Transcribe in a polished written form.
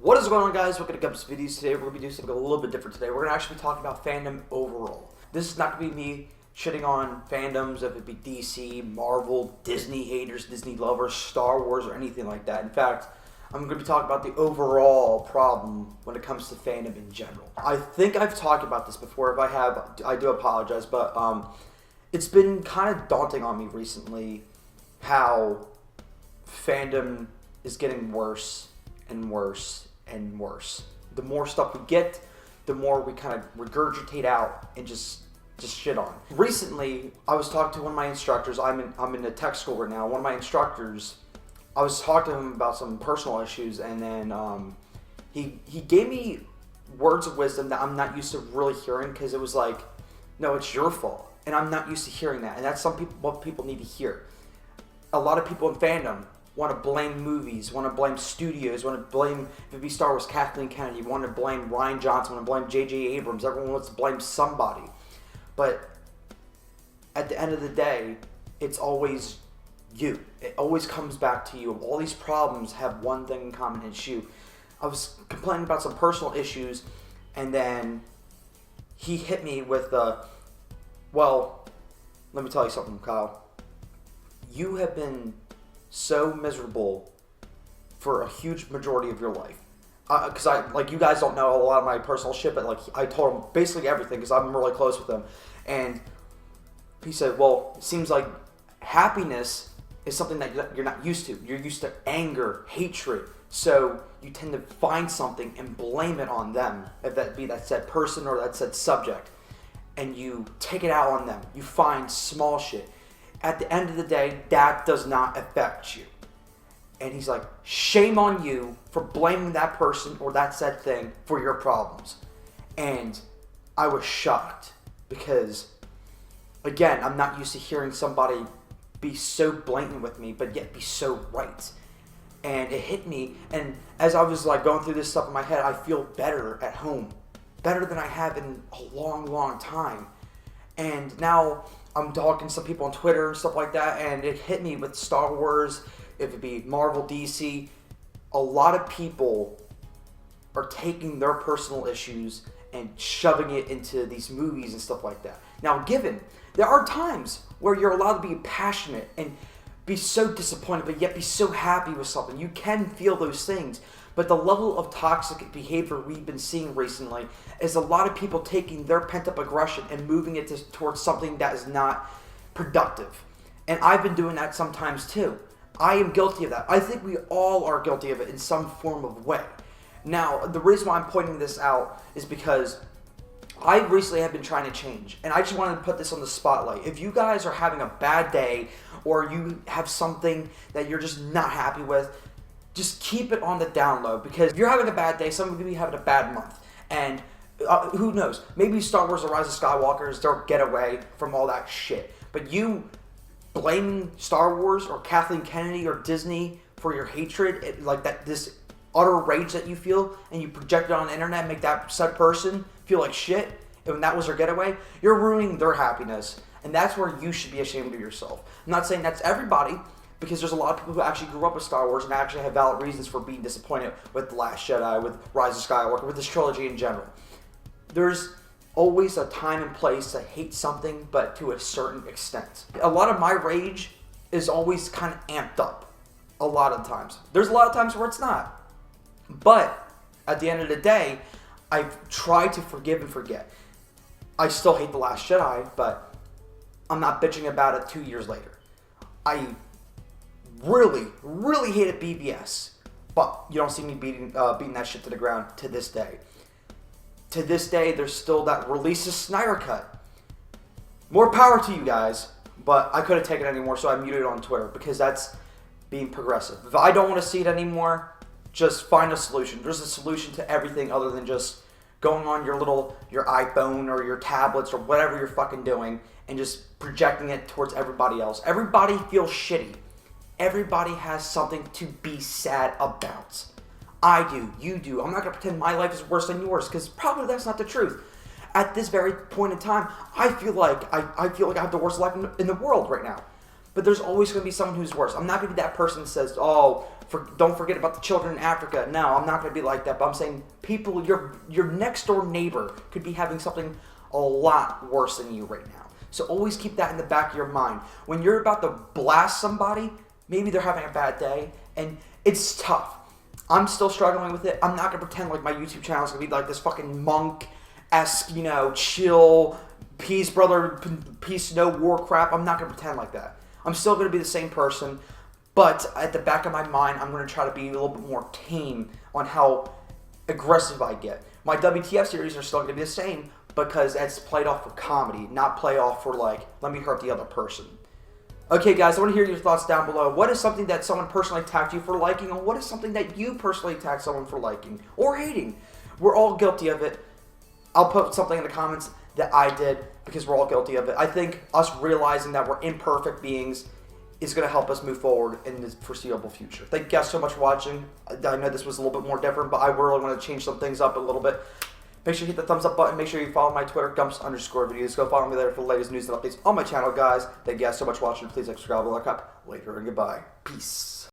What is going on, guys? Welcome to Gup's Videos. Today we're going to be doing something a little bit different today. We're going to actually be talking about fandom overall. This is not going to be me shitting on fandoms, if it be DC, Marvel, Disney haters, Disney lovers, Star Wars, or anything like that. In fact, I'm going to be talking about the overall problem when it comes to fandom in general. I think I've talked about this before. If I have, I do apologize, but it's been kind of daunting on me recently how fandom is getting worse and worse and worse. The more stuff we get, the more we kind of regurgitate out and just shit on. Recently, I was talking to one of my instructors. I'm in a tech school right now. One of my instructors, I was talking to him about some personal issues, and then he gave me words of wisdom that I'm not used to really hearing, because it was like, no, it's your fault, and I'm not used to hearing that, and that's what people need to hear. A lot of people in fandom want to blame movies, want to blame studios, want to blame, if it be Star Wars, Kathleen Kennedy, want to blame Rian Johnson, want to blame J.J. Abrams. Everyone wants to blame somebody. But at the end of the day, it's always you. It always comes back to you. All these problems have one thing in common, and it's you. I was complaining about some personal issues, and then he hit me with, well, let me tell you something, Kyle. You have been so miserable for a huge majority of your life. Because you guys don't know a lot of my personal shit, but I told him basically everything because I'm really close with him. And he said, well, it seems like happiness is something that you're not used to. You're used to anger, hatred. So you tend to find something and blame it on them, if that be that said person or that said subject. And you take it out on them. You find small shit. At the end of the day, that does not affect you. And he's like, shame on you for blaming that person or that said thing for your problems. And I was shocked because, again, I'm not used to hearing somebody be so blatant with me, but yet be so right. And it hit me, and as I was going through this stuff in my head, I feel better at home. Better than I have in a long, long time. And now I'm talking to some people on Twitter and stuff like that, and it hit me with Star Wars, if it be Marvel, DC. A lot of people are taking their personal issues and shoving it into these movies and stuff like that. Now, given, there are times where you're allowed to be passionate and be so disappointed, but yet be so happy with something. You can feel those things. But the level of toxic behavior we've been seeing recently is a lot of people taking their pent-up aggression and moving it towards something that is not productive. And I've been doing that sometimes too. I am guilty of that. I think we all are guilty of it in some form of way. Now, the reason why I'm pointing this out is because I recently have been trying to change, and I just wanted to put this on the spotlight. If you guys are having a bad day, or you have something that you're just not happy with, just keep it on the down low, because if you're having a bad day, some of you having a bad month, and who knows, maybe Star Wars The Rise of Skywalker is their getaway from all that shit. But you blaming Star Wars or Kathleen Kennedy or Disney for your hatred, this utter rage that you feel, and you project it on the internet and make that said person feel like shit, and when that was their getaway, you're ruining their happiness, and that's where you should be ashamed of yourself. I'm not saying that's everybody, because there's a lot of people who actually grew up with Star Wars and actually have valid reasons for being disappointed with The Last Jedi, with Rise of Skywalker, with this trilogy in general. There's always a time and place to hate something, but to a certain extent. A lot of my rage is always kind of amped up, a lot of times. There's a lot of times where it's not. But at the end of the day, I've tried to forgive and forget. I still hate The Last Jedi, but I'm not bitching about it 2 years later. I really, really hated BVS, but you don't see me beating that shit to the ground to this day. To this day, there's still that release of Snyder Cut. More power to you guys, but I couldn't take it anymore, so I muted it on Twitter, because that's being progressive. If I don't want to see it anymore, just find a solution. There's a solution to everything other than just going on your iPhone or your tablets or whatever you're fucking doing and just projecting it towards everybody else. Everybody feels shitty. Everybody has something to be sad about. I do. You do. I'm not going to pretend my life is worse than yours, because probably that's not the truth. At this very point in time, I feel like I have the worst life in the world right now. But there's always going to be someone who's worse. I'm not going to be that person that says, oh, don't forget about the children in Africa. No, I'm not going to be like that. But I'm saying people, your next door neighbor could be having something a lot worse than you right now. So always keep that in the back of your mind. When you're about to blast somebody, maybe they're having a bad day, and it's tough. I'm still struggling with it. I'm not going to pretend like my YouTube channel is going to be like this fucking monk-esque, chill, peace, brother, peace, no war crap. I'm not going to pretend like that. I'm still going to be the same person, but at the back of my mind, I'm going to try to be a little bit more tame on how aggressive I get. My WTF series are still going to be the same because it's played off for comedy, not play off for let me hurt the other person. Okay, guys, I want to hear your thoughts down below. What is something that someone personally tagged you for liking, and what is something that you personally tagged someone for liking or hating? We're all guilty of it. I'll put something in the comments that I did because we're all guilty of it. I think us realizing that we're imperfect beings is going to help us move forward in the foreseeable future. Thank you guys so much for watching. I know this was a little bit more different, but I really want to change some things up a little bit. Make sure you hit the thumbs up button. Make sure you follow my Twitter, Gumps_videos. Go follow me there for the latest news and updates on my channel, guys. Thank you guys so much for watching. Please subscribe, like up. Later and goodbye. Peace.